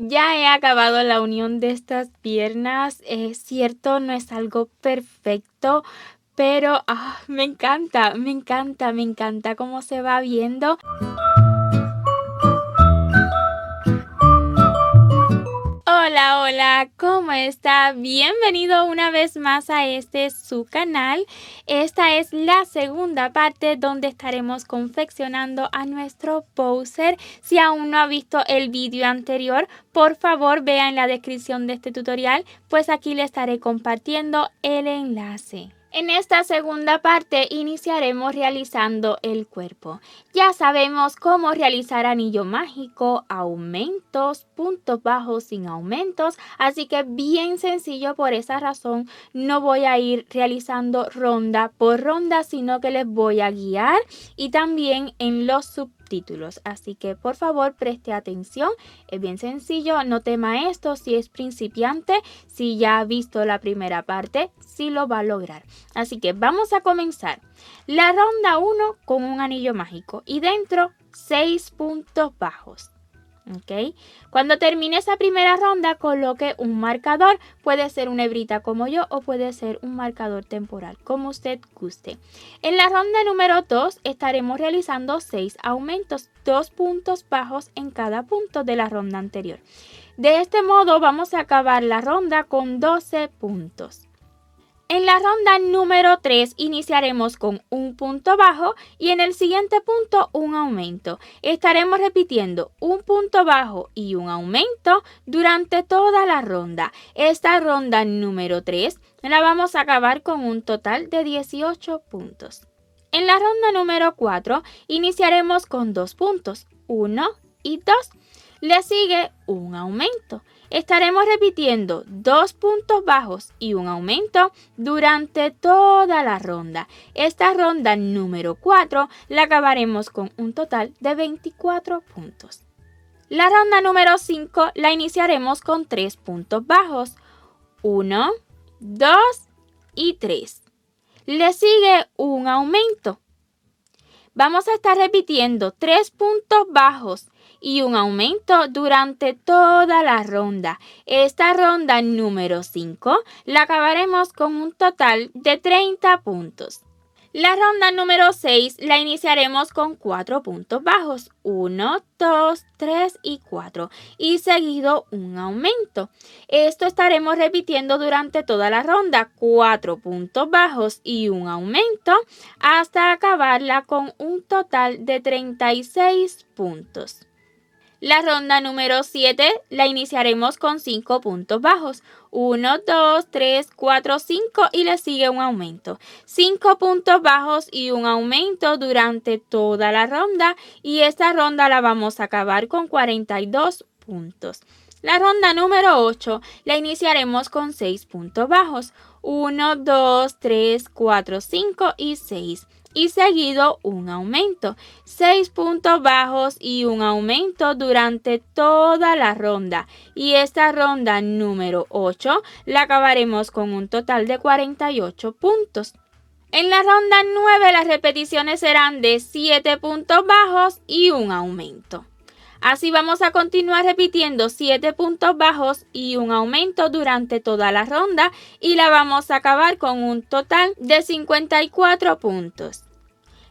Ya he acabado la unión de estas piernas. Es cierto, no es algo perfecto, pero me encanta, me encanta, me encanta cómo se va viendo. Hola, hola, ¿cómo está? Bienvenido una vez más a su canal. Esta es la segunda parte donde estaremos confeccionando a nuestro poser. Si aún no ha visto el vídeo anterior, por favor vea en la descripción de este tutorial, pues aquí le estaré compartiendo el enlace. En esta segunda parte iniciaremos realizando el cuerpo. Ya sabemos cómo realizar anillo mágico, aumentos, puntos bajos sin aumentos, así que bien sencillo. Por esa razón no voy a ir realizando ronda por ronda, sino que les voy a guiar y también en los subtítulos. Así que por favor preste atención, es bien sencillo, no tema esto si es principiante, si ya ha visto la primera parte, sí lo va a lograr. Así que vamos a comenzar. La ronda 1 con un anillo mágico y dentro 6 puntos bajos. ¿Ok? Cuando termine esa primera ronda, coloque un marcador. Puede ser una hebrita como yo o puede ser un marcador temporal, como usted guste. En la ronda número 2 estaremos realizando 6 aumentos, 2 puntos bajos en cada punto de la ronda anterior. De este modo vamos a acabar la ronda con 12 puntos. En la ronda número 3 iniciaremos con un punto bajo y en el siguiente punto un aumento. Estaremos repitiendo un punto bajo y un aumento durante toda la ronda. Esta ronda número 3 la vamos a acabar con un total de 18 puntos. En la ronda número 4 iniciaremos con 2 puntos, 1 y 2. Le sigue un aumento. Estaremos repitiendo 2 puntos bajos y un aumento durante toda la ronda. Esta ronda número 4 la acabaremos con un total de 24 puntos. La ronda número 5 la iniciaremos con 3 puntos bajos. 1, 2 y 3. Le sigue un aumento. Vamos a estar repitiendo 3 puntos bajos y un aumento durante toda la ronda. Esta ronda número 5 la acabaremos con un total de 30 puntos. La ronda número 6 la iniciaremos con 4 puntos bajos, 1, 2, 3 y 4 y seguido un aumento. Esto estaremos repitiendo durante toda la ronda, 4 puntos bajos y un aumento hasta acabarla con un total de 36 puntos. La ronda número 7 la iniciaremos con 5 puntos bajos. 1, 2, 3, 4, 5 y le sigue un aumento. 5 puntos bajos y un aumento durante toda la ronda y esta ronda la vamos a acabar con 42 puntos. La ronda número 8 la iniciaremos con 6 puntos bajos. 1, 2, 3, 4, 5 y 6. Y seguido un aumento, 6 puntos bajos y un aumento durante toda la ronda. Y esta ronda número 8 la acabaremos con un total de 48 puntos. En la ronda 9 las repeticiones serán de 7 puntos bajos y un aumento. Así vamos a continuar repitiendo 7 puntos bajos y un aumento durante toda la ronda y la vamos a acabar con un total de 54 puntos.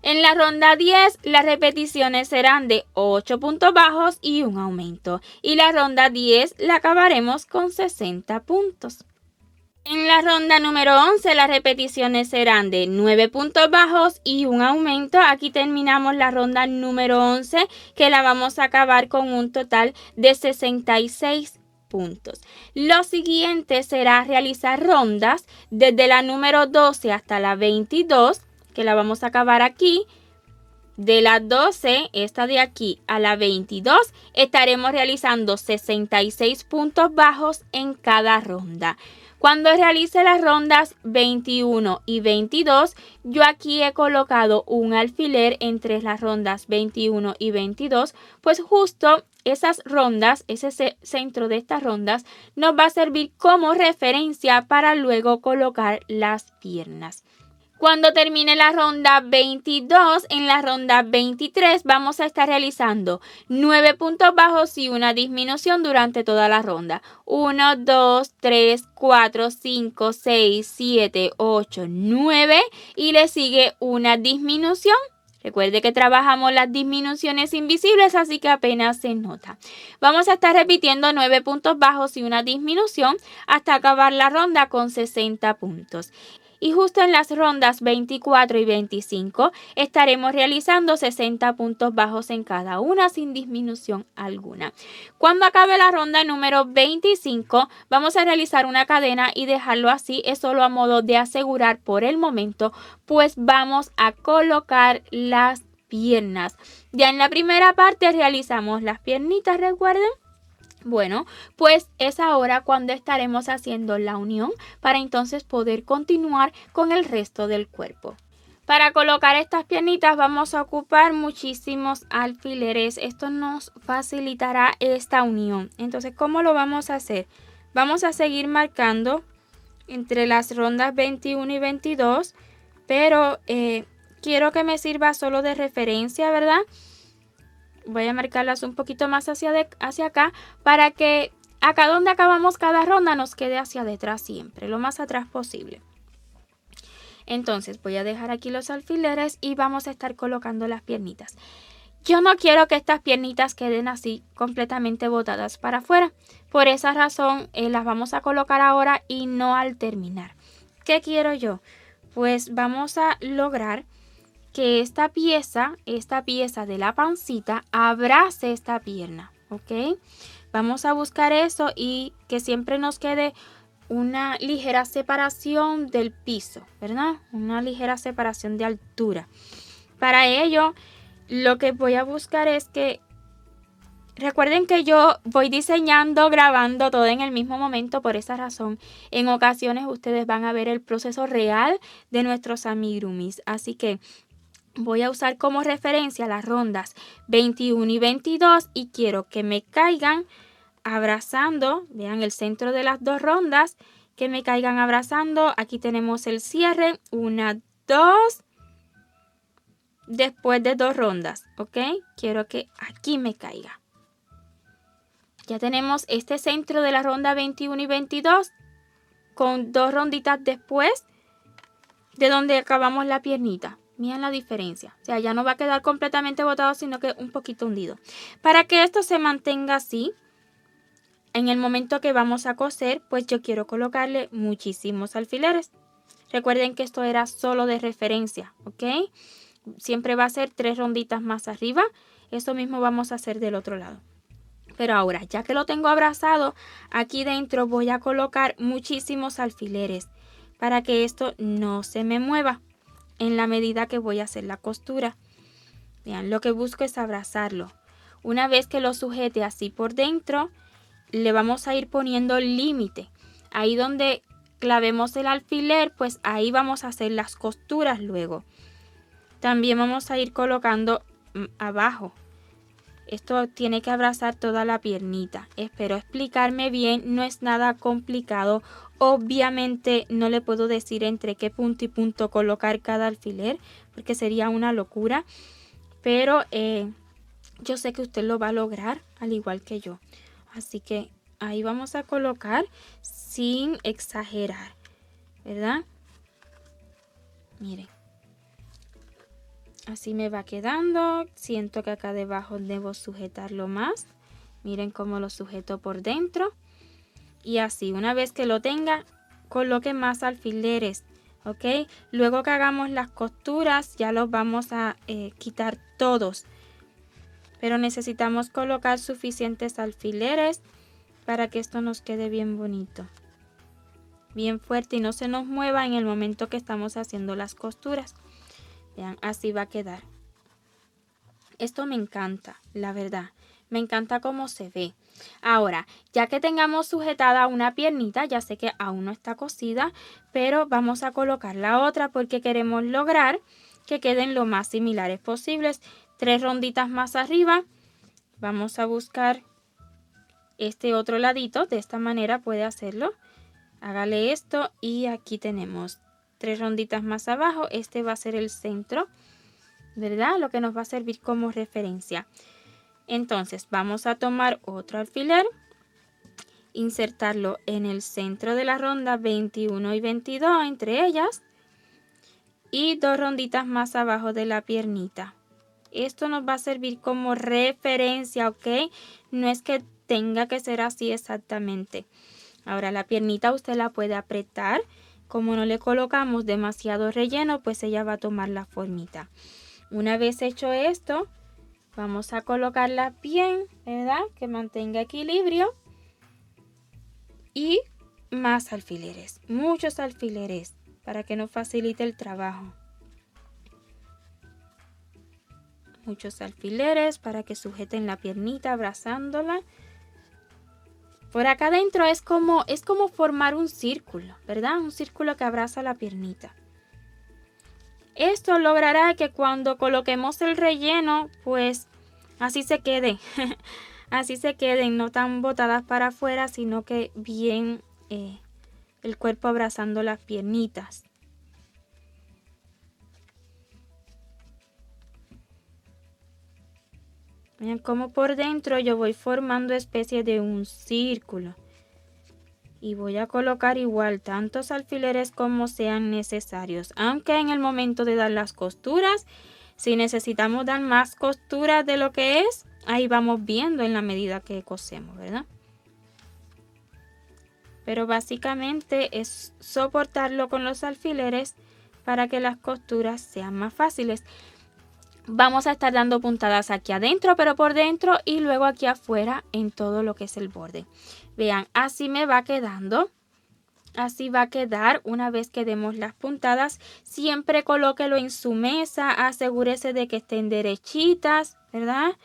En la ronda 10 las repeticiones serán de 8 puntos bajos y un aumento y la ronda 10 la acabaremos con 60 puntos. En la ronda número 11 las repeticiones serán de 9 puntos bajos y un aumento. Aquí terminamos la ronda número 11 que la vamos a acabar con un total de 66 puntos. Lo siguiente será realizar rondas desde la número 12 hasta la 22, que la vamos a acabar aquí. De las 12, esta de aquí, a la 22, estaremos realizando 66 puntos bajos en cada ronda. Cuando realice las rondas 21 y 22, yo aquí he colocado un alfiler entre las rondas 21 y 22, pues justo esas rondas, ese centro de estas rondas, nos va a servir como referencia para luego colocar las piernas. Cuando termine la ronda 22, en la ronda 23 vamos a estar realizando 9 puntos bajos y una disminución durante toda la ronda. 1, 2, 3, 4, 5, 6, 7, 8, 9 y le sigue una disminución. Recuerde que trabajamos las disminuciones invisibles, así que apenas se nota. Vamos a estar repitiendo 9 puntos bajos y una disminución hasta acabar la ronda con 60 puntos. Y justo en las rondas 24 y 25 estaremos realizando 60 puntos bajos en cada una sin disminución alguna. Cuando acabe la ronda número 25 vamos a realizar una cadena y dejarlo así, es solo a modo de asegurar por el momento, pues vamos a colocar las piernas. Ya en la primera parte realizamos las piernitas, recuerden. Bueno, pues es ahora cuando estaremos haciendo la unión para entonces poder continuar con el resto del cuerpo. Para colocar estas piernitas vamos a ocupar muchísimos alfileres. Esto nos facilitará esta unión. Entonces, ¿cómo lo vamos a hacer? Vamos a seguir marcando entre las rondas 21 y 22, pero quiero que me sirva solo de referencia, ¿verdad? Voy a marcarlas un poquito más hacia acá para que acá donde acabamos cada ronda nos quede hacia detrás siempre, lo más atrás posible. Entonces voy a dejar aquí los alfileres y vamos a estar colocando las piernitas. Yo no quiero que estas piernitas queden así completamente botadas para afuera. Por esa razón las vamos a colocar ahora y no al terminar. ¿Qué quiero yo? Pues vamos a lograr que esta pieza de la pancita abrace esta pierna, ¿ok? Vamos a buscar eso y que siempre nos quede una ligera separación del piso, ¿verdad? Una ligera separación de altura. Para ello, lo que voy a buscar es que recuerden que yo voy diseñando, grabando todo en el mismo momento, por esa razón, en ocasiones ustedes van a ver el proceso real de nuestros amigurumis, así que voy a usar como referencia las rondas 21 y 22 y quiero que me caigan abrazando, vean el centro de las dos rondas, que me caigan abrazando. Aquí tenemos el cierre, 1, 2, después de 2 rondas, ¿ok? Quiero que aquí me caiga. Ya tenemos este centro de la ronda 21 y 22 con 2 ronditas después de donde acabamos la piernita. Miren la diferencia, o sea, ya no va a quedar completamente botado, sino que un poquito hundido. Para que esto se mantenga así, en el momento que vamos a coser, pues yo quiero colocarle muchísimos alfileres. Recuerden que esto era solo de referencia, ¿ok? Siempre va a ser 3 ronditas más arriba. Eso mismo vamos a hacer del otro lado. Pero ahora, ya que lo tengo abrazado, aquí dentro voy a colocar muchísimos alfileres para que esto no se me mueva en la medida que voy a hacer la costura. Vean, lo que busco es abrazarlo. Una vez que lo sujete así por dentro, le vamos a ir poniendo límite. Ahí donde clavemos el alfiler, pues ahí vamos a hacer las costuras luego. También vamos a ir colocando abajo. Esto tiene que abrazar toda la piernita. Espero explicarme bien, no es nada complicado. Obviamente no le puedo decir entre qué punto y punto colocar cada alfiler, porque sería una locura. Pero yo sé que usted lo va a lograr, al igual que yo. Así que ahí vamos a colocar sin exagerar, ¿verdad? Miren. Así me va quedando. Siento que acá debajo debo sujetarlo más. Miren cómo lo sujeto por dentro. Y así, una vez que lo tenga, coloque más alfileres, ¿ok? Luego que hagamos las costuras, ya los vamos a quitar todos. Pero necesitamos colocar suficientes alfileres para que esto nos quede bien bonito. Bien fuerte y no se nos mueva en el momento que estamos haciendo las costuras. Vean, así va a quedar. Esto me encanta, la verdad. Me encanta cómo se ve. Ahora, ya que tengamos sujetada una piernita, ya sé que aún no está cosida, pero vamos a colocar la otra porque queremos lograr que queden lo más similares posibles. 3 ronditas más arriba. Vamos a buscar este otro ladito. De esta manera puede hacerlo. Hágale esto y aquí tenemos 3 ronditas más abajo. Este va a ser el centro, ¿verdad? Lo que nos va a servir como referencia. Entonces vamos a tomar otro alfiler, insertarlo en el centro de la ronda 21 y 22 entre ellas y 2 ronditas más abajo de la piernita. Esto nos va a servir como referencia, ¿ok? No es que tenga que ser así exactamente. Ahora la piernita usted la puede apretar. Como no le colocamos demasiado relleno, pues ella va a tomar la formita. Una vez hecho esto, vamos a colocarla bien, ¿verdad? Que mantenga equilibrio. Y más alfileres, muchos alfileres, para que nos facilite el trabajo. Muchos alfileres para que sujeten la piernita abrazándola. Por acá adentro es como formar un círculo, ¿verdad? Un círculo que abraza la piernita. Esto logrará que cuando coloquemos el relleno, pues así se queden. Así se queden, no tan botadas para afuera, sino que bien el cuerpo abrazando las piernitas. Miren cómo por dentro yo voy formando especie de un círculo. Y voy a colocar igual tantos alfileres como sean necesarios. Aunque en el momento de dar las costuras, si necesitamos dar más costuras de lo que es, ahí vamos viendo en la medida que cosemos, ¿verdad? Pero básicamente es soportarlo con los alfileres para que las costuras sean más fáciles. Vamos a estar dando puntadas aquí adentro, pero por dentro y luego aquí afuera en todo lo que es el borde. Vean, así me va quedando. Así va a quedar una vez que demos las puntadas. Siempre colóquelo en su mesa, asegúrese de que estén derechitas, ¿verdad?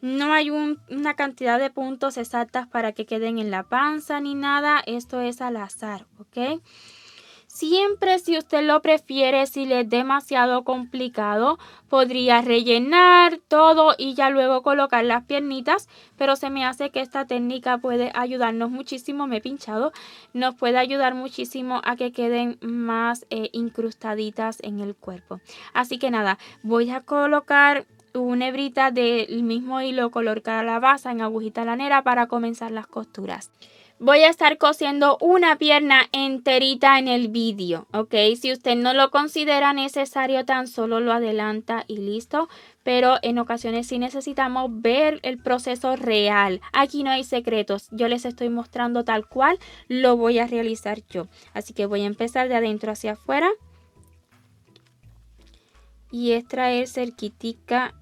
No hay una cantidad de puntos exactas para que queden en la panza ni nada. Esto es al azar, ¿ok? Siempre, si usted lo prefiere, si le es demasiado complicado, podría rellenar todo y ya luego colocar las piernitas, pero se me hace que esta técnica puede ayudarnos muchísimo, me he pinchado, nos puede ayudar muchísimo a que queden más incrustaditas en el cuerpo. Así que nada, voy a colocar una hebrita del mismo hilo color calabaza en agujita lanera para comenzar las costuras. Voy a estar cosiendo una pierna enterita en el vídeo, ¿ok? Si usted no lo considera necesario, tan solo lo adelanta y listo. Pero en ocasiones sí necesitamos ver el proceso real. Aquí no hay secretos. Yo les estoy mostrando tal cual lo voy a realizar yo. Así que voy a empezar de adentro hacia afuera. Y extraer cerquitica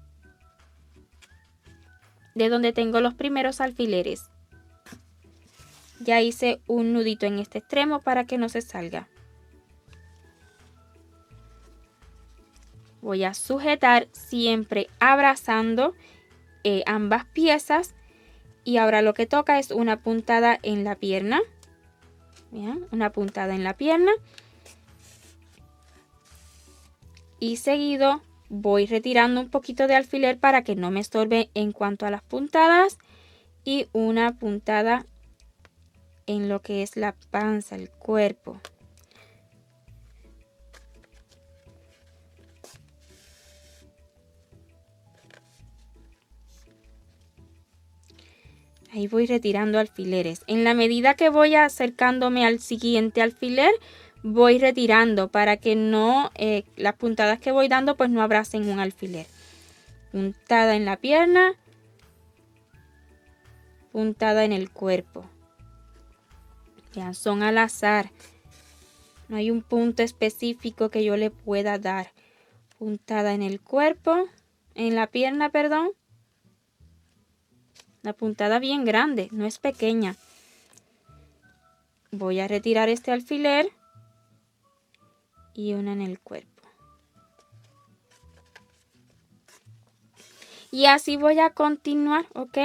de donde tengo los primeros alfileres. Ya hice un nudito en este extremo para que no se salga. Voy a sujetar siempre abrazando ambas piezas. Y ahora lo que toca es una puntada en la pierna. Bien, una puntada en la pierna. Y seguido voy retirando un poquito de alfiler para que no me estorbe en cuanto a las puntadas. Y una puntada en lo que es la panza, el cuerpo. Ahí voy retirando alfileres. En la medida que voy acercándome al siguiente alfiler, voy retirando para que no, las puntadas que voy dando pues no abracen un alfiler. Puntada en la pierna, puntada en el cuerpo. Ya son al azar. No hay un punto específico que yo le pueda dar. Puntada en el cuerpo, en la pierna, perdón. La puntada bien grande, no es pequeña. Voy a retirar este alfiler y una en el cuerpo. Y así voy a continuar, ¿ok?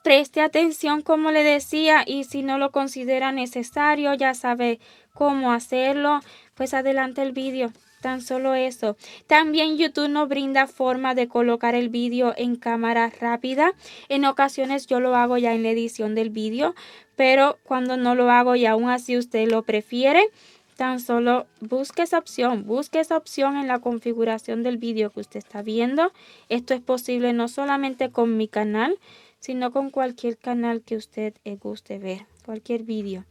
Preste atención como le decía, y si no lo considera necesario, ya sabe cómo hacerlo, pues adelante el vídeo. Tan solo eso. También YouTube nos brinda forma de colocar el vídeo en cámara rápida. En ocasiones yo lo hago ya en la edición del vídeo, pero cuando no lo hago y aún así usted lo prefiere, tan solo busque esa opción en la configuración del vídeo que usted está viendo. Esto es posible no solamente con mi canal, sino con cualquier canal que usted guste ver, cualquier vídeo.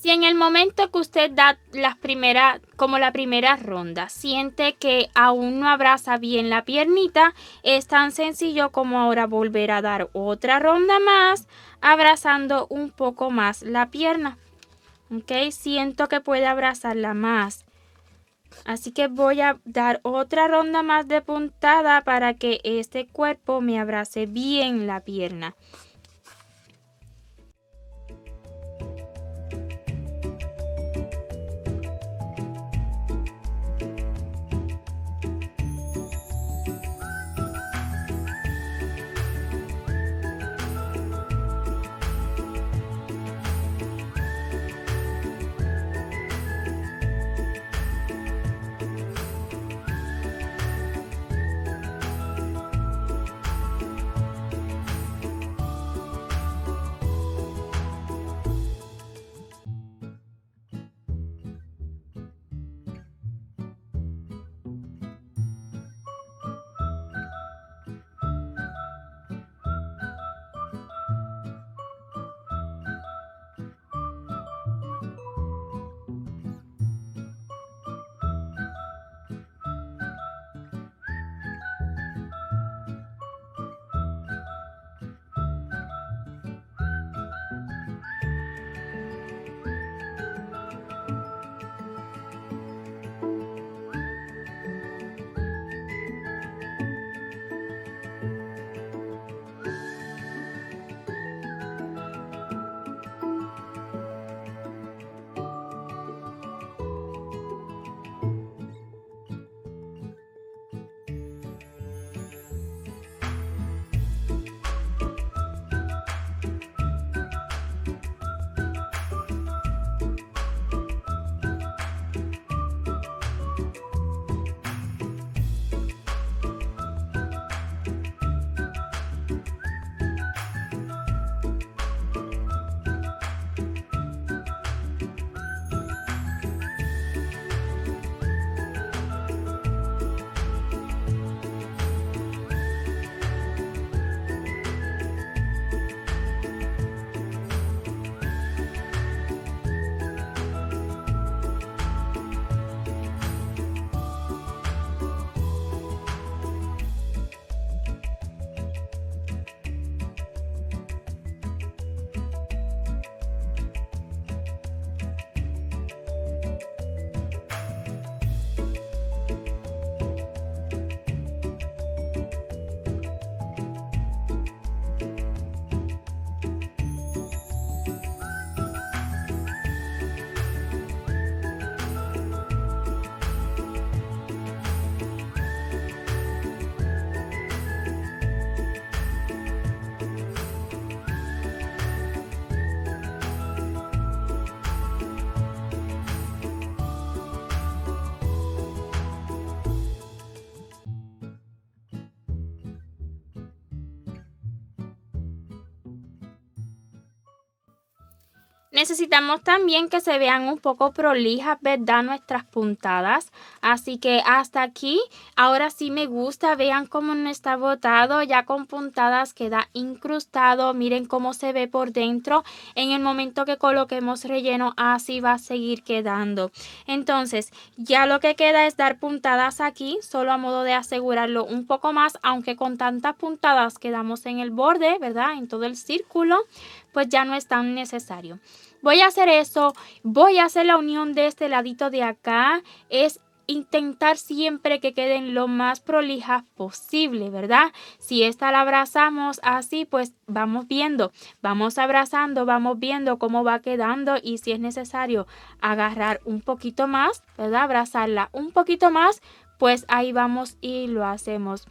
Si en el momento que usted da la primera ronda, siente que aún no abraza bien la piernita, es tan sencillo como ahora volver a dar otra ronda más, abrazando un poco más la pierna. ¿Ok? Siento que puede abrazarla más. Así que voy a dar otra ronda más de puntada para que este cuerpo me abrace bien la pierna. Necesitamos también que se vean un poco prolijas, ¿verdad? Nuestras puntadas. Así que hasta aquí, ahora sí me gusta. Vean cómo no está botado, ya con puntadas queda incrustado. Miren cómo se ve por dentro. En el momento que coloquemos relleno, así va a seguir quedando. Entonces, ya lo que queda es dar puntadas aquí, solo a modo de asegurarlo un poco más, aunque con tantas puntadas quedamos en el borde, ¿verdad? En todo el círculo, pues ya no es tan necesario. Voy a hacer eso, voy a hacer la unión de este ladito de acá, es intentar siempre que queden lo más prolijas posible, ¿verdad? Si esta la abrazamos así, pues vamos viendo, vamos abrazando, vamos viendo cómo va quedando y si es necesario agarrar un poquito más, ¿verdad? Abrazarla un poquito más, pues ahí vamos y lo hacemos.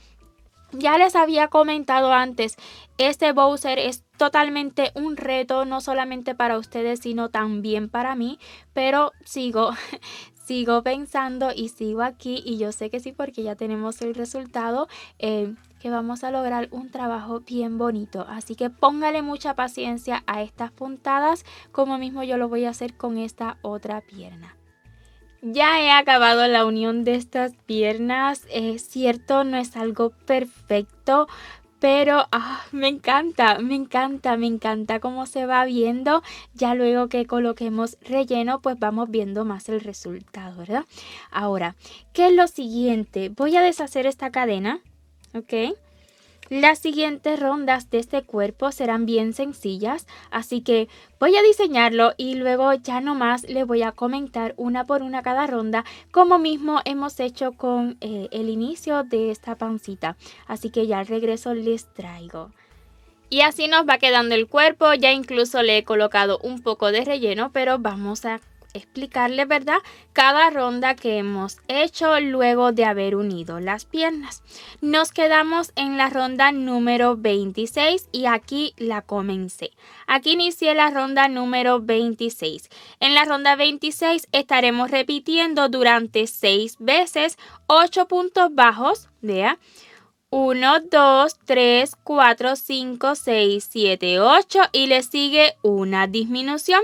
Ya les había comentado antes, este Bowser es totalmente un reto, no solamente para ustedes, sino también para mí, pero sigo pensando y sigo aquí y yo sé que sí porque ya tenemos el resultado, que vamos a lograr un trabajo bien bonito. Así que póngale mucha paciencia a estas puntadas, como mismo yo lo voy a hacer con esta otra pierna. Ya he acabado la unión de estas piernas, es cierto, no es algo perfecto, pero me encanta cómo se va viendo. Ya luego que coloquemos relleno, pues vamos viendo más el resultado, ¿verdad? Ahora, ¿qué es lo siguiente? Voy a deshacer esta cadena, ¿ok? Las siguientes rondas de este cuerpo serán bien sencillas, así que voy a diseñarlo y luego ya nomás les voy a comentar una por una cada ronda, como mismo hemos hecho con el inicio de esta pancita. Así que ya al regreso les traigo. Y así nos va quedando el cuerpo, ya incluso le he colocado un poco de relleno, pero vamos a explicarles, ¿verdad? Cada ronda que hemos hecho luego de haber unido las piernas. Nos quedamos en la ronda número 26 y aquí la comencé. Aquí inicié la ronda número 26. En la ronda 26 estaremos repitiendo durante 6 veces 8 puntos bajos, ¿vea? 1, 2, 3, 4, 5, 6, 7, 8 y le sigue una disminución.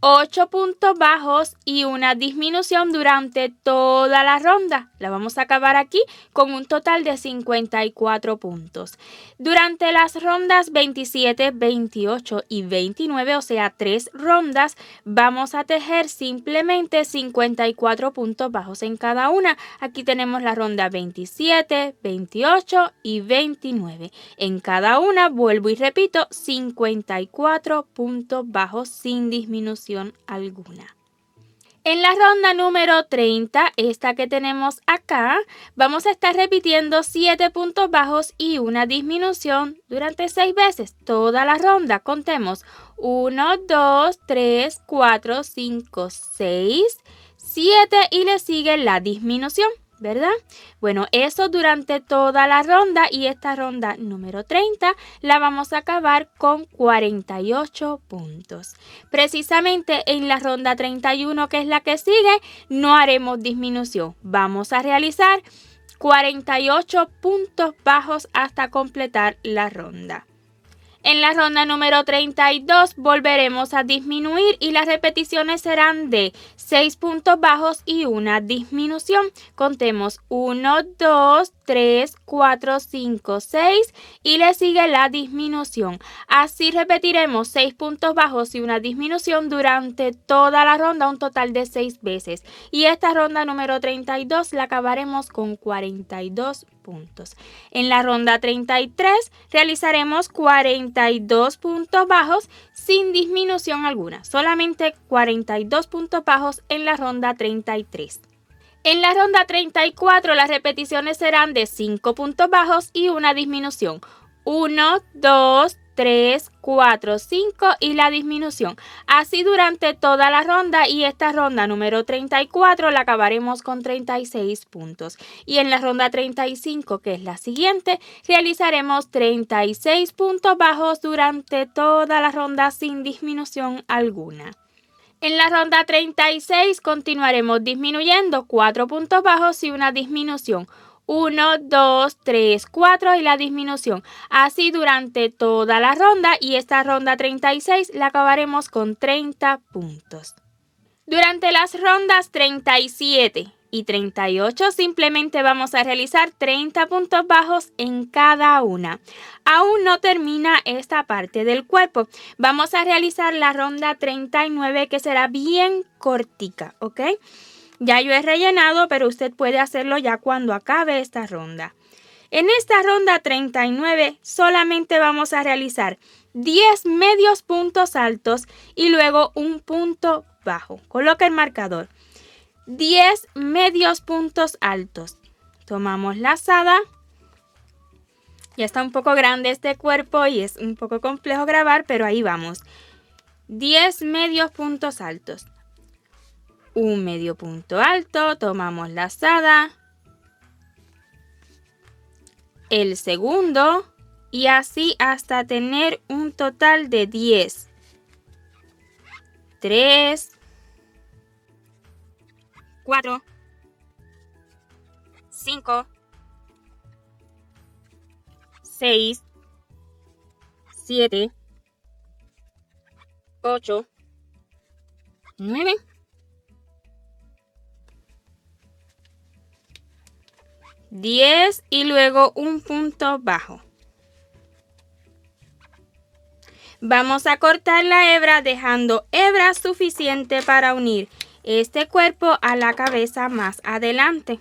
8 puntos bajos y una disminución durante toda la ronda. La vamos a acabar aquí con un total de 54 puntos. Durante las rondas 27, 28 y 29, o sea, 3 rondas, vamos a tejer simplemente 54 puntos bajos en cada una. Aquí tenemos la ronda 27, 28 y 29. En cada una, vuelvo y repito, 54 puntos bajos sin disminución alguna. En la ronda número 30, esta que tenemos acá, vamos a estar repitiendo 7 puntos bajos y una disminución durante 6 veces. Toda la ronda, contemos 1, 2, 3, 4, 5, 6, 7 y le sigue la disminución, ¿verdad? Bueno, eso durante toda la ronda y esta ronda número 30 la vamos a acabar con 48 puntos. Precisamente en la ronda 31, que es la que sigue, no haremos disminución. Vamos a realizar 48 puntos bajos hasta completar la ronda. En la ronda número 32 volveremos a disminuir y las repeticiones serán de 6 puntos bajos y una disminución. Contemos 1, 2, 3, 4, 5, 6 y le sigue la disminución. Así repetiremos 6 puntos bajos y una disminución durante toda la ronda, un total de 6 veces. Y esta ronda número 32 la acabaremos con 42 puntos. En la ronda 33 realizaremos 42 puntos bajos sin disminución alguna, solamente 42 puntos bajos en la ronda 33. En la ronda 34 las repeticiones serán de 5 puntos bajos y una disminución. 1, 2, 3, 4, 5 y la disminución. Así durante toda la ronda y esta ronda número 34 la acabaremos con 36 puntos. Y en la ronda 35, que es la siguiente, realizaremos 36 puntos bajos durante toda la ronda sin disminución alguna. En la ronda 36 continuaremos disminuyendo 4 puntos bajos y una disminución. 1, 2, 3, 4 y la disminución. Así durante toda la ronda y esta ronda 36 la acabaremos con 30 puntos. Durante las rondas 37 y 38 simplemente vamos a realizar 30 puntos bajos en cada una. Aún no termina esta parte del cuerpo. Vamos a realizar la ronda 39 que será bien cortica, ¿ok? Ya yo he rellenado, pero usted puede hacerlo ya cuando acabe esta ronda. En esta ronda 39 solamente vamos a realizar 10 medios puntos altos y luego un punto bajo. Coloca el marcador. 10 medios puntos altos. Tomamos la lazada. Ya está un poco grande este cuerpo y es un poco complejo grabar, pero ahí vamos. 10 medios puntos altos. Un medio punto alto, tomamos la lazada. El segundo y así hasta tener un total de 10. 3, 4, 5, 6, 7, 8, 9, 10 y luego un punto bajo. Vamos a cortar la hebra dejando hebra suficiente para unir este cuerpo a la cabeza más adelante.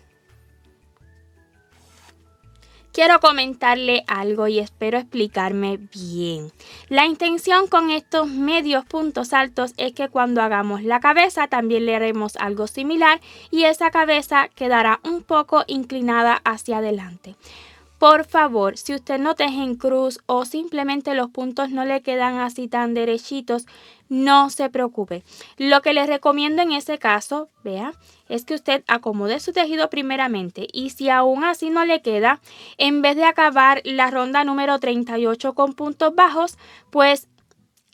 Quiero comentarle algo y espero explicarme bien. La intención con estos medios puntos altos es que cuando hagamos la cabeza también le haremos algo similar y esa cabeza quedará un poco inclinada hacia adelante. Por favor, si usted no teje en cruz o simplemente los puntos no le quedan así tan derechitos, no se preocupe. Lo que les recomiendo en ese caso, vea, es que usted acomode su tejido primeramente y si aún así no le queda, en vez de acabar la ronda número 38 con puntos bajos, pues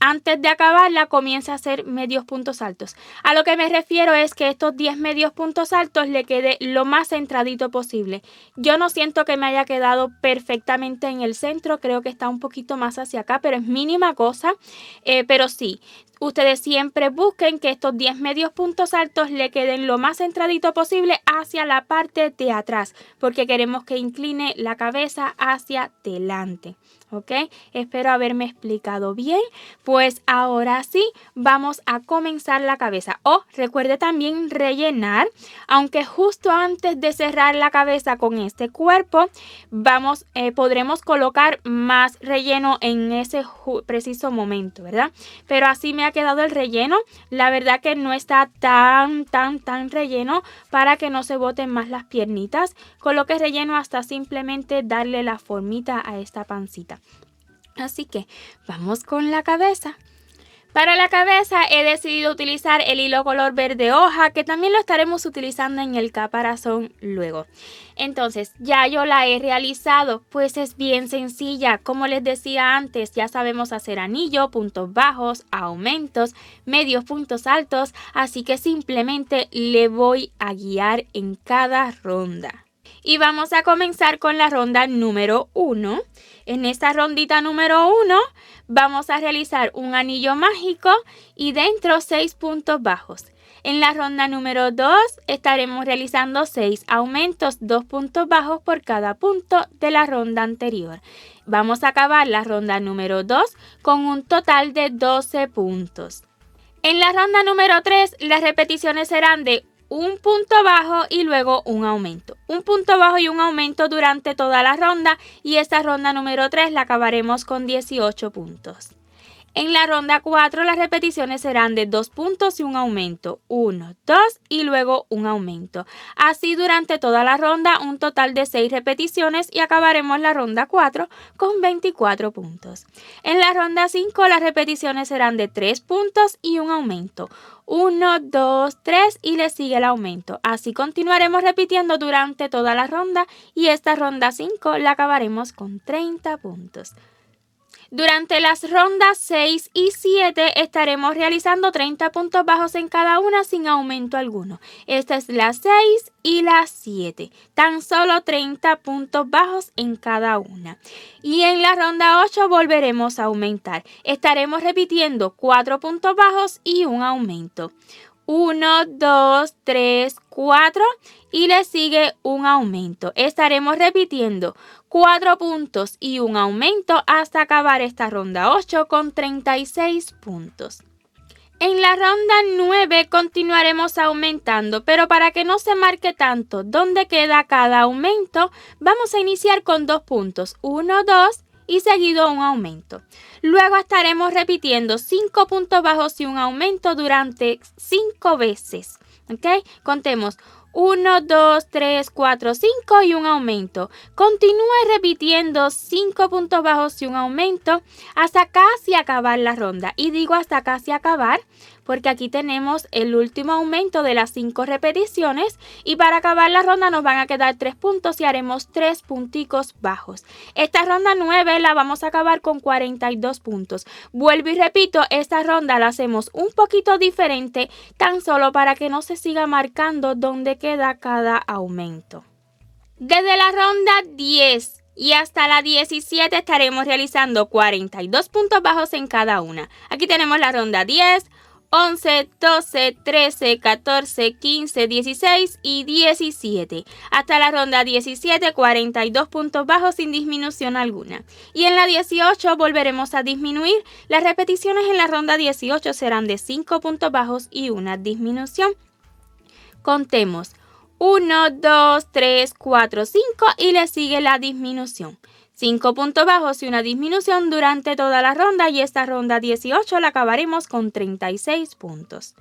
antes de acabarla comienza a hacer medios puntos altos. A lo que me refiero es que estos 10 medios puntos altos le quede lo más centradito posible. Yo no siento que me haya quedado perfectamente en el centro, creo que está un poquito más hacia acá, pero es mínima cosa. Pero sí, ustedes siempre busquen que estos 10 medios puntos altos le queden lo más centradito posible hacia la parte de atrás, porque queremos que incline la cabeza hacia delante. ¿Ok? Espero haberme explicado bien. Pues ahora sí, vamos a comenzar la cabeza. Recuerde también rellenar, aunque justo antes de cerrar la cabeza con este cuerpo, podremos colocar más relleno en ese preciso momento, ¿verdad? Pero así me ha quedado el relleno. La verdad que no está tan relleno para que no se boten más las piernitas. Coloque relleno hasta simplemente darle la formita a esta pancita. Así que vamos con la cabeza. Para la cabeza he decidido utilizar el hilo color verde hoja, que también lo estaremos utilizando en el caparazón luego. Entonces, ya yo la he realizado, pues es bien sencilla. Como les decía antes, ya sabemos hacer anillo, puntos bajos, aumentos, medios puntos altos, así que simplemente le voy a guiar en cada ronda. Y vamos a comenzar con la ronda número 1. En esta rondita número 1 vamos a realizar un anillo mágico y dentro 6 puntos bajos. En la ronda número 2 estaremos realizando 6 aumentos, 2 puntos bajos por cada punto de la ronda anterior. Vamos a acabar la ronda número 2 con un total de 12 puntos. En la ronda número 3 las repeticiones serán de un punto bajo y luego un aumento. Un punto bajo y un aumento durante toda la ronda y esta ronda número 3 la acabaremos con 18 puntos. En la ronda 4 las repeticiones serán de 2 puntos y un aumento. 1, 2 y luego un aumento. Así durante toda la ronda un total de 6 repeticiones y acabaremos la ronda 4 con 24 puntos. En la ronda 5 las repeticiones serán de 3 puntos y un aumento. 1, 2, 3 y le sigue el aumento. Así continuaremos repitiendo durante toda la ronda y esta ronda 5 la acabaremos con 30 puntos. Durante las rondas 6 y 7 estaremos realizando 30 puntos bajos en cada una sin aumento alguno. Esta es la 6 y la 7. Tan solo 30 puntos bajos en cada una. Y en la ronda 8 volveremos a aumentar. Estaremos repitiendo 4 puntos bajos y un aumento. 1, 2, 3, 4 y le sigue un aumento. Estaremos repitiendo 4 puntos y un aumento hasta acabar esta ronda 8 con 36 puntos. En la ronda 9 continuaremos aumentando, pero para que no se marque tanto dónde queda cada aumento, vamos a iniciar con 2 puntos, 1, 2 y seguido un aumento. Luego estaremos repitiendo 5 puntos bajos y un aumento durante 5 veces. ¿Ok? Contemos 1, 2, 3, 4, 5 y un aumento. Continúe repitiendo 5 puntos bajos y un aumento hasta casi acabar la ronda. Y digo hasta casi acabar porque aquí tenemos el último aumento de las 5 repeticiones y para acabar la ronda nos van a quedar 3 puntos y haremos 3 punticos bajos. Esta ronda 9 la vamos a acabar con 42 puntos. Vuelvo y repito, esta ronda la hacemos un poquito diferente tan solo para que no se siga marcando dónde queda cada aumento. Desde la ronda 10 y hasta la 17 estaremos realizando 42 puntos bajos en cada una. Aquí tenemos la ronda 10, 11, 12, 13, 14, 15, 16 y 17. Hasta la ronda 17, 42 puntos bajos sin disminución alguna. Y en la 18 volveremos a disminuir. Las repeticiones en la ronda 18 serán de 5 puntos bajos y una disminución. Contemos 1, 2, 3, 4, 5 y le sigue la disminución. 5 puntos bajos y una disminución durante toda la ronda y esta ronda 18 la acabaremos con 36 puntos.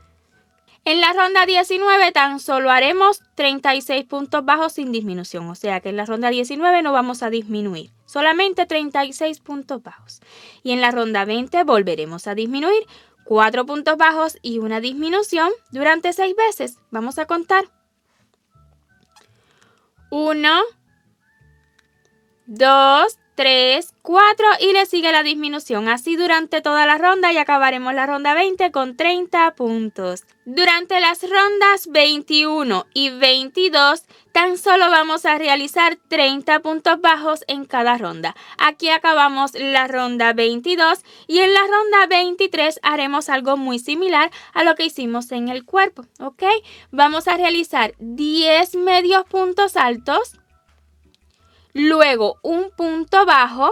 En la ronda 19 tan solo haremos 36 puntos bajos sin disminución, o sea que en la ronda 19 no vamos a disminuir, solamente 36 puntos bajos. Y en la ronda 20 volveremos a disminuir 4 puntos bajos y una disminución durante 6 veces. Vamos a contar. 1, 2, 3, 4 y le sigue la disminución. Así durante toda la ronda y acabaremos la ronda 20 con 30 puntos. Durante las rondas 21 y 22 tan solo vamos a realizar 30 puntos bajos en cada ronda. Aquí acabamos la ronda 22 y en la ronda 23 haremos algo muy similar a lo que hicimos en el cuerpo. ¿Ok? Vamos a realizar 10 medios puntos altos. Luego un punto bajo,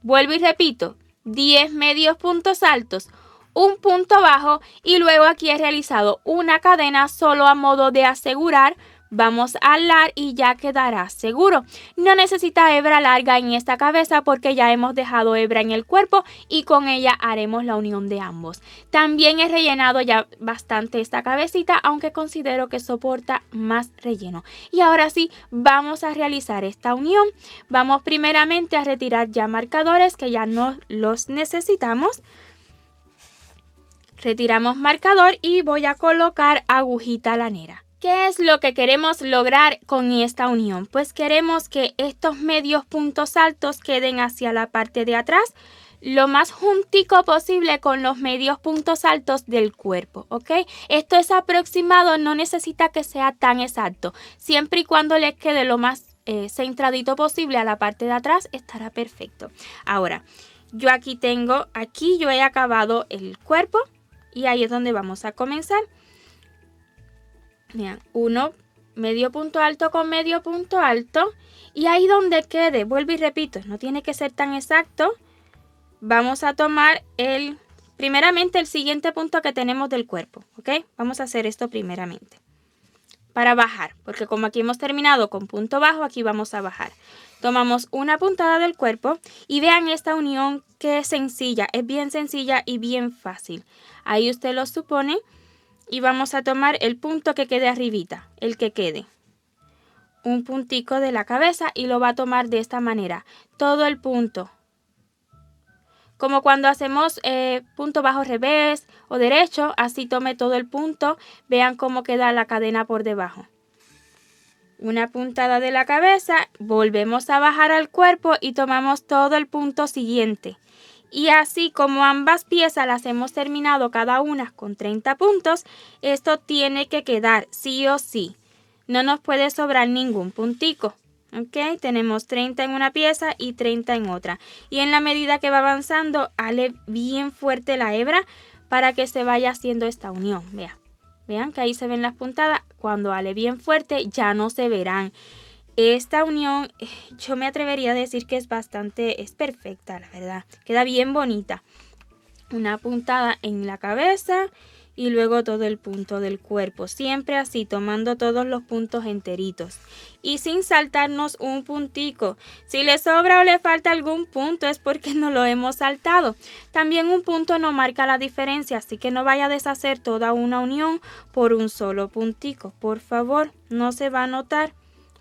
vuelvo y repito, 10 medios puntos altos, un punto bajo y luego aquí he realizado una cadena solo a modo de asegurar. Vamos a alar y ya quedará seguro. No necesita hebra larga en esta cabeza porque ya hemos dejado hebra en el cuerpo y con ella haremos la unión de ambos. También he rellenado ya bastante esta cabecita, aunque considero que soporta más relleno. Y ahora sí, vamos a realizar esta unión. Vamos primeramente a retirar ya marcadores que ya no los necesitamos. Retiramos marcador y voy a colocar agujita lanera. ¿Qué es lo que queremos lograr con esta unión? Pues queremos que estos medios puntos altos queden hacia la parte de atrás, lo más juntico posible con los medios puntos altos del cuerpo, ¿ok? Esto es aproximado, no necesita que sea tan exacto. Siempre y cuando les quede lo más centradito posible a la parte de atrás, estará perfecto. Ahora, yo yo he acabado el cuerpo y ahí es donde vamos a comenzar. Vean, uno medio punto alto con medio punto alto y ahí donde quede, vuelvo y repito, no tiene que ser tan exacto. Vamos a tomar primeramente el siguiente punto que tenemos del cuerpo, ¿ok? Vamos a hacer esto primeramente para bajar, porque como aquí hemos terminado con punto bajo, aquí vamos a bajar. Tomamos una puntada del cuerpo y vean esta unión que es sencilla, es bien sencilla y bien fácil. Ahí usted lo supone. Y vamos a tomar el punto que quede arribita, el que quede. Un puntico de la cabeza y lo va a tomar de esta manera. Todo el punto. Como cuando hacemos punto bajo revés o derecho, así tome todo el punto. Vean cómo queda la cadena por debajo. Una puntada de la cabeza, volvemos a bajar al cuerpo y tomamos todo el punto siguiente. Y así como ambas piezas las hemos terminado cada una con 30 puntos, esto tiene que quedar sí o sí. No nos puede sobrar ningún puntico. ¿Ok? Tenemos 30 en una pieza y 30 en otra. Y en la medida que va avanzando, hale bien fuerte la hebra para que se vaya haciendo esta unión. Vean que ahí se ven las puntadas. Cuando hale bien fuerte, ya no se verán. Esta unión, yo me atrevería a decir que es perfecta, la verdad. Queda bien bonita. Una puntada en la cabeza y luego todo el punto del cuerpo. Siempre así, tomando todos los puntos enteritos. Y sin saltarnos un puntico. Si le sobra o le falta algún punto es porque no lo hemos saltado. También un punto no marca la diferencia, así que no vaya a deshacer toda una unión por un solo puntico. Por favor, no se va a notar.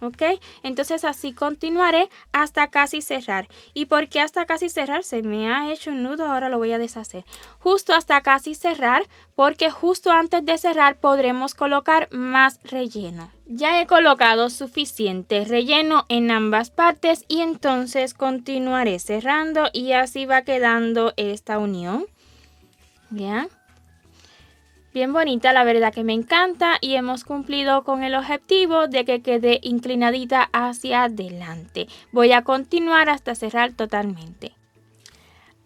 ¿Ok? Entonces así continuaré hasta casi cerrar. ¿Y por qué hasta casi cerrar? Se me ha hecho un nudo, ahora lo voy a deshacer. Justo hasta casi cerrar, porque justo antes de cerrar podremos colocar más relleno. Ya he colocado suficiente relleno en ambas partes y entonces continuaré cerrando y así va quedando esta unión. ¿Bien? Bien bonita, la verdad que me encanta y hemos cumplido con el objetivo de que quede inclinadita hacia adelante. Voy a continuar hasta cerrar totalmente.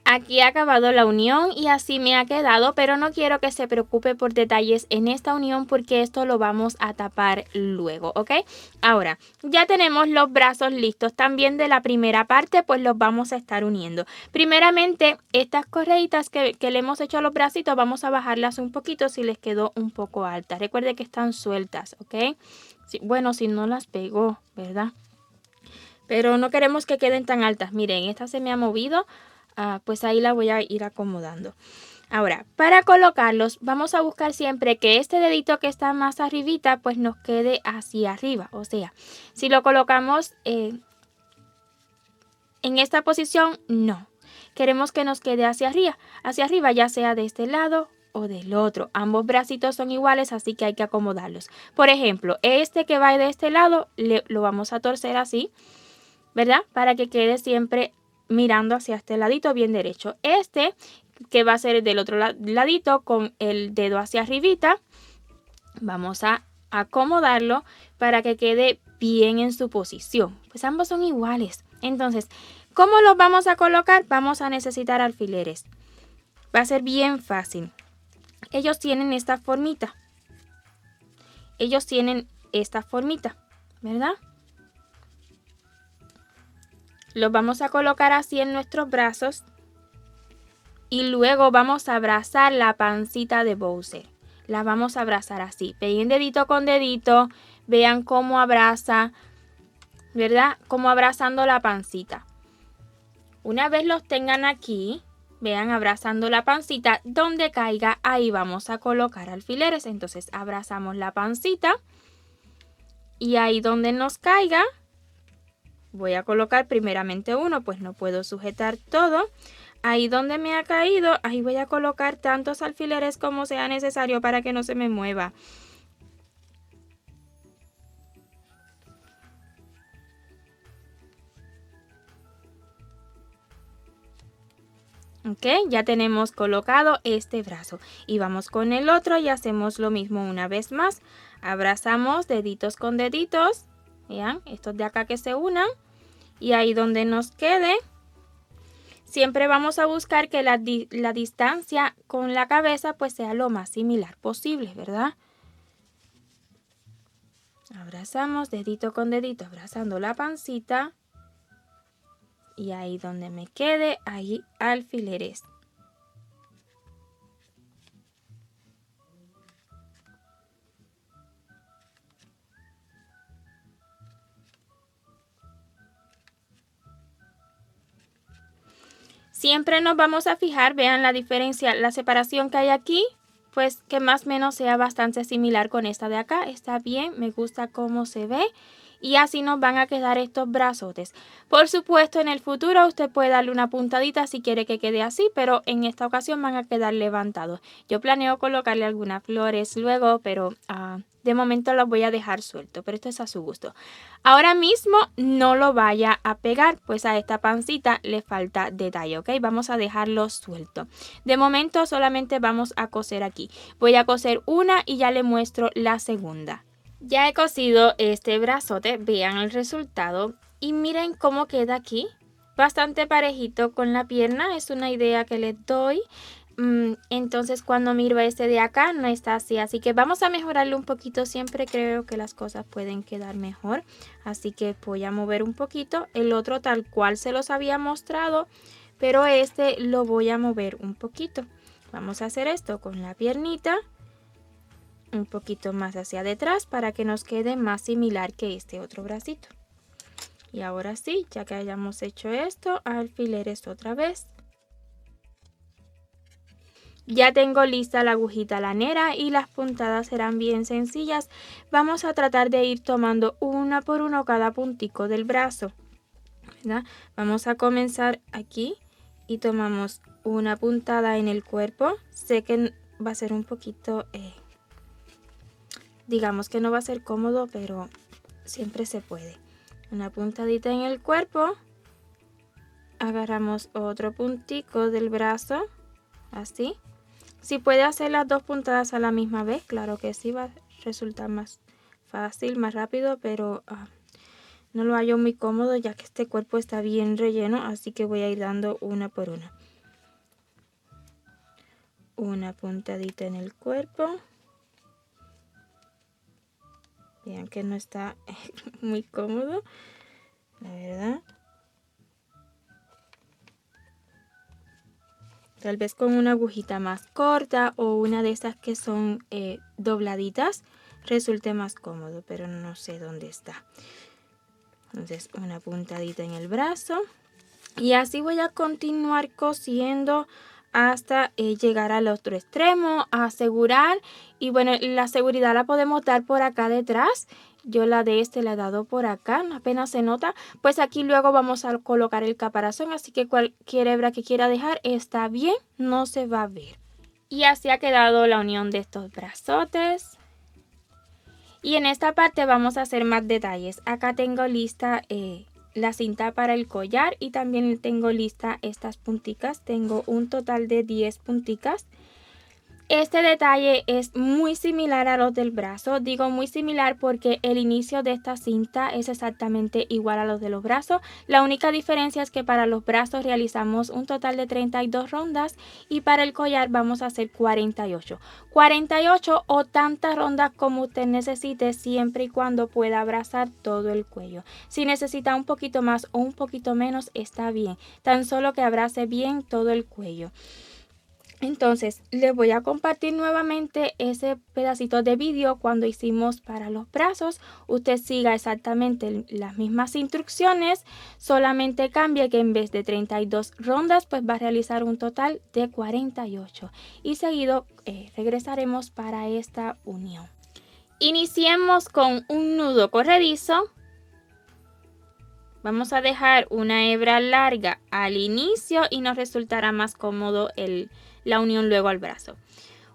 Aquí ha acabado la unión y así me ha quedado, pero no quiero que se preocupe por detalles en esta unión porque esto lo vamos a tapar luego, ¿ok? Ahora, ya tenemos los brazos listos también de la primera parte, pues los vamos a estar uniendo. Primeramente, estas correitas que le hemos hecho a los bracitos, vamos a bajarlas un poquito si les quedó un poco alta. Recuerde que están sueltas, ¿ok? Bueno, si no las pegó, ¿verdad? Pero no queremos que queden tan altas. Miren, esta se me ha movido. Pues ahí la voy a ir acomodando. Ahora, para colocarlos, vamos a buscar siempre que este dedito que está más arribita, pues nos quede hacia arriba. O sea, si lo colocamos en esta posición, no. Queremos que nos quede hacia arriba, ya sea de este lado o del otro. Ambos bracitos son iguales, así que hay que acomodarlos. Por ejemplo, este que va de este lado, lo vamos a torcer así, ¿verdad? Para que quede siempre mirando hacia este ladito bien derecho. Este que va a ser del otro ladito con el dedo hacia arribita, vamos a acomodarlo para que quede bien en su posición. Pues ambos son iguales. Entonces, ¿cómo los vamos a colocar? Vamos a necesitar alfileres. Va a ser bien fácil. Ellos tienen esta formita. ¿Verdad? Los vamos a colocar así en nuestros brazos y luego vamos a abrazar la pancita de Bowser. La vamos a abrazar así. Peguen dedito con dedito. Vean cómo abraza, ¿verdad? Como abrazando la pancita. Una vez los tengan aquí, vean abrazando la pancita, donde caiga, ahí vamos a colocar alfileres. Entonces abrazamos la pancita y ahí donde nos caiga, voy a colocar primeramente uno, pues no puedo sujetar todo. Ahí donde me ha caído, ahí voy a colocar tantos alfileres como sea necesario para que no se me mueva. Ok, ya tenemos colocado este brazo. Y vamos con el otro y hacemos lo mismo una vez más. Abrazamos deditos con deditos. Vean, estos de acá que se unan. Y ahí donde nos quede, siempre vamos a buscar que la distancia con la cabeza pues sea lo más similar posible, ¿verdad? Abrazamos dedito con dedito, abrazando la pancita. Y ahí donde me quede, ahí alfileres. Siempre nos vamos a fijar, vean la diferencia, la separación que hay aquí, pues que más o menos sea bastante similar con esta de acá. Está bien, me gusta cómo se ve. y así nos van a quedar estos brazotes. Por supuesto, en el futuro usted puede darle una puntadita si quiere que quede así, pero en esta ocasión van a quedar levantados. Yo planeo colocarle algunas flores luego, pero de momento los voy a dejar suelto, pero esto es a su gusto. Ahora mismo no lo vaya a pegar, pues a esta pancita le falta detalle, ¿ok? Vamos a dejarlo suelto. De momento solamente vamos a coser aquí. Voy a coser una y ya le muestro la segunda. Ya he cosido este brazote, vean el resultado y miren cómo queda aquí. Bastante parejito con la pierna, es una idea que les doy. Entonces cuando miro este de acá no está así que vamos a mejorarlo un poquito. Siempre creo que las cosas pueden quedar mejor, así que voy a mover un poquito el otro tal cual se los había mostrado, pero este lo voy a mover un poquito. Vamos a hacer esto con la piernita un poquito más hacia detrás para que nos quede más similar que este otro bracito. Y ahora sí, ya que hayamos hecho esto, alfileres otra vez. Ya tengo lista la agujita lanera y las puntadas serán bien sencillas. Vamos a tratar de ir tomando una por uno cada puntico del brazo, ¿verdad? Vamos a comenzar aquí y tomamos una puntada en el cuerpo. Sé que va a ser un poquito, digamos que no va a ser cómodo, pero siempre se puede. Una puntadita en el cuerpo. Agarramos otro puntico del brazo, así. Si puede hacer las dos puntadas a la misma vez, claro que sí, va a resultar más fácil, más rápido, pero no lo hallo muy cómodo ya que este cuerpo está bien relleno, así que voy a ir dando una por una. Una puntadita en el cuerpo. Vean que no está muy cómodo, la verdad. Tal vez con una agujita más corta o una de estas que son dobladitas resulte más cómodo, pero no sé dónde está. Entonces una puntadita en el brazo y así voy a continuar cosiendo hasta llegar al otro extremo, a asegurar. Y bueno, la seguridad la podemos dar por acá detrás. Yo la de este la he dado por acá, apenas se nota. Pues aquí luego vamos a colocar el caparazón, así que cualquier hebra que quiera dejar está bien, no se va a ver. Y así ha quedado la unión de estos brazotes. Y en esta parte vamos a hacer más detalles. Acá tengo lista la cinta para el collar y también tengo lista estas punticas. Tengo un total de 10 punticas. Este detalle es muy similar a los del brazo. Digo muy similar porque el inicio de esta cinta es exactamente igual a los de los brazos. La única diferencia es que para los brazos realizamos un total de 32 rondas y para el collar vamos a hacer 48. 48 o tantas rondas como usted necesite, siempre y cuando pueda abrazar todo el cuello. Si necesita un poquito más o un poquito menos está bien, tan solo que abrace bien todo el cuello. Entonces les voy a compartir nuevamente ese pedacito de vídeo cuando hicimos para los brazos. Usted siga exactamente las mismas instrucciones, solamente cambie que en vez de 32 rondas pues va a realizar un total de 48 y seguido regresaremos para esta unión. Iniciemos con un nudo corredizo. Vamos a dejar una hebra larga al inicio y nos resultará más cómodo la unión luego al brazo.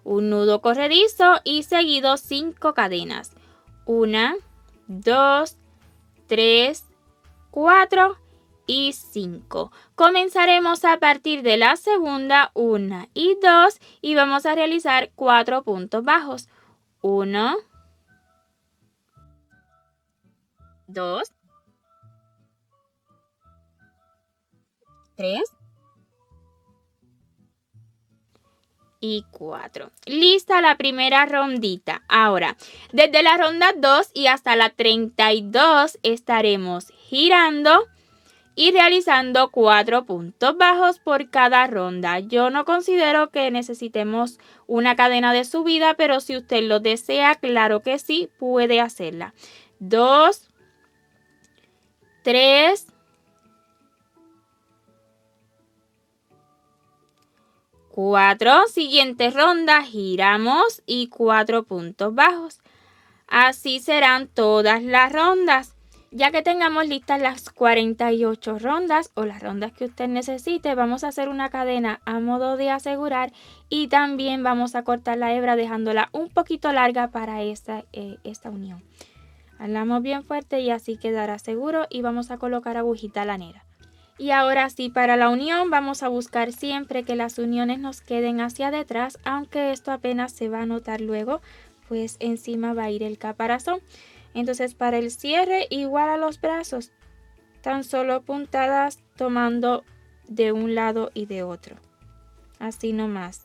Un nudo corredizo y seguido 5 cadenas. 1, 2, 3, 4 y 5. Comenzaremos a partir de la segunda, 1 y 2 y vamos a realizar 4 puntos bajos. 1, 2, 3 y 4. Lista la primera rondita. Ahora, desde la ronda 2 y hasta la 32 estaremos girando y realizando 4 puntos bajos por cada ronda. Yo no considero que necesitemos una cadena de subida, pero si usted lo desea, claro que sí, puede hacerla. 2, 3, 4, siguiente ronda, giramos y 4 puntos bajos. Así serán todas las rondas. Ya que tengamos listas las 48 rondas o las rondas que usted necesite, vamos a hacer una cadena a modo de asegurar y también vamos a cortar la hebra dejándola un poquito larga para esta unión. Jalamos bien fuerte y así quedará seguro y vamos a colocar agujita lanera. Y ahora sí, para la unión vamos a buscar siempre que las uniones nos queden hacia detrás, aunque esto apenas se va a notar luego, pues encima va a ir el caparazón. Entonces para el cierre igual a los brazos, tan solo puntadas tomando de un lado y de otro, así nomás.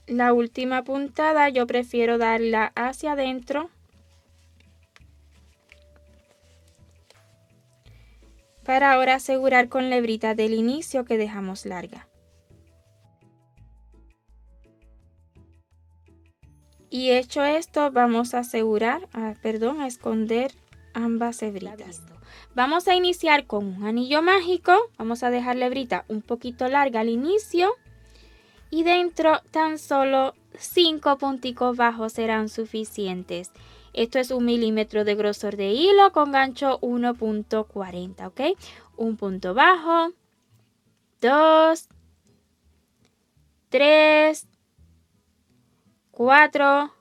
La última puntada yo prefiero darla hacia adentro para ahora asegurar con la hebrita del inicio que dejamos larga. Y hecho esto, vamos a a esconder ambas hebritas. Vamos a iniciar con un anillo mágico. Vamos a dejar la hebrita un poquito larga al inicio. Y dentro tan solo 5 punticos bajos serán suficientes. Esto es 1 milímetro de grosor de hilo con gancho 1.40, ¿ok? Un punto bajo, 2, 3, 4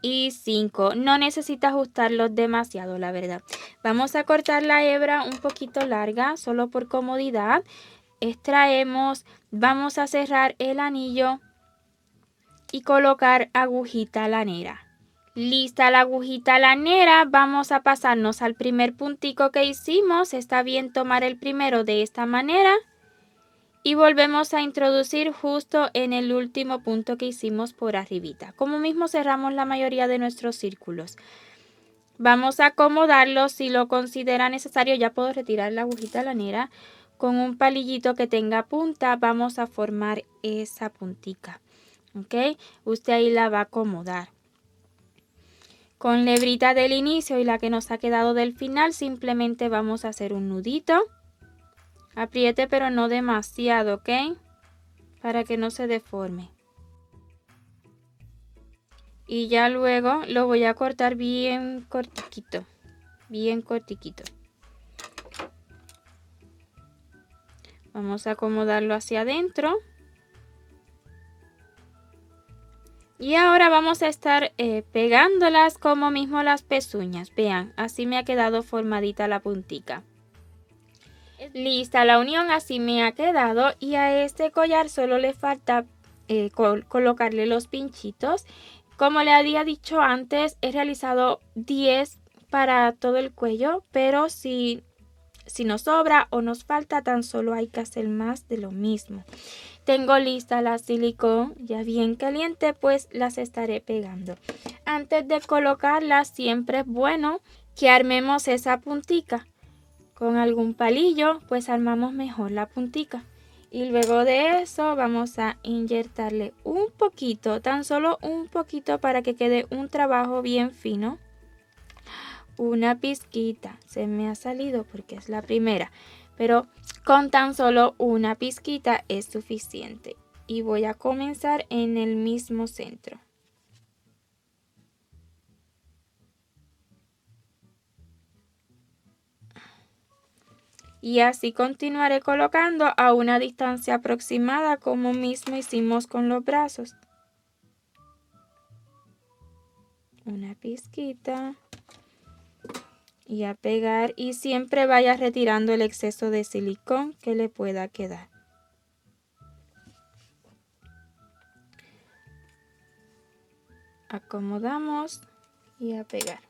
y 5. No necesita ajustarlos demasiado, la verdad. Vamos a cortar la hebra un poquito larga, solo por comodidad. Extraemos, vamos a cerrar el anillo y colocar agujita lanera. Lista la agujita lanera, vamos a pasarnos al primer puntico que hicimos. Está bien tomar el primero de esta manera. Y volvemos a introducir justo en el último punto que hicimos por arribita. Como mismo cerramos la mayoría de nuestros círculos. Vamos a acomodarlo. Si lo considera necesario, ya puedo retirar la agujita lanera. Con un palillito que tenga punta, vamos a formar esa puntica. ¿Ok? Usted ahí la va a acomodar. Con la hebrita del inicio y la que nos ha quedado del final, simplemente vamos a hacer un nudito. Apriete pero no demasiado, ¿ok? Para que no se deforme. Y ya luego lo voy a cortar bien cortiquito. Bien cortiquito. Vamos a acomodarlo hacia adentro. Y ahora vamos a estar pegándolas como mismo las pezuñas. Vean, así me ha quedado formadita la puntica. Lista la unión, así me ha quedado. Y a este collar solo le falta colocarle los pinchitos. Como le había dicho antes, he realizado 10 para todo el cuello, pero si nos sobra o nos falta, tan solo hay que hacer más de lo mismo. Tengo lista la silicón ya bien caliente, pues las estaré pegando. Antes de colocarlas, siempre es bueno que armemos esa puntica. Con algún palillo, pues armamos mejor la puntica. Y luego de eso vamos a inyectarle un poquito, tan solo un poquito para que quede un trabajo bien fino. Una pizquita, se me ha salido porque es la primera, pero con tan solo una pizquita es suficiente. Y voy a comenzar en el mismo centro. Y así continuaré colocando a una distancia aproximada como mismo hicimos con los brazos. Una pizquita. Y a pegar, y siempre vaya retirando el exceso de silicón que le pueda quedar. Acomodamos y a pegar.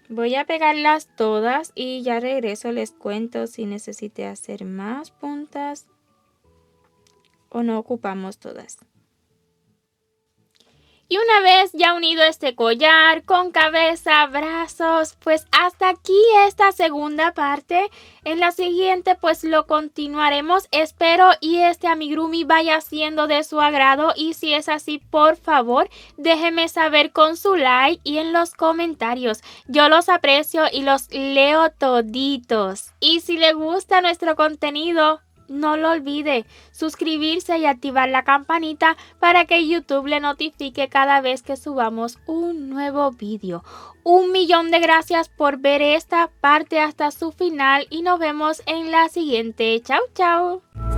Voy a pegarlas todas y ya regreso, les cuento si necesité hacer más puntas o no ocupamos todas. Y una vez ya unido este collar con cabeza, brazos, pues hasta aquí esta segunda parte. En la siguiente pues lo continuaremos. Espero y este amigurumi vaya siendo de su agrado, y si es así, por favor, déjeme saber con su like y en los comentarios. Yo los aprecio y los leo toditos. Y si le gusta nuestro contenido, no lo olvide suscribirse y activar la campanita para que YouTube le notifique cada vez que subamos un nuevo vídeo. 1.000.000 de gracias por ver esta parte hasta su final y nos vemos en la siguiente. Chao, chao.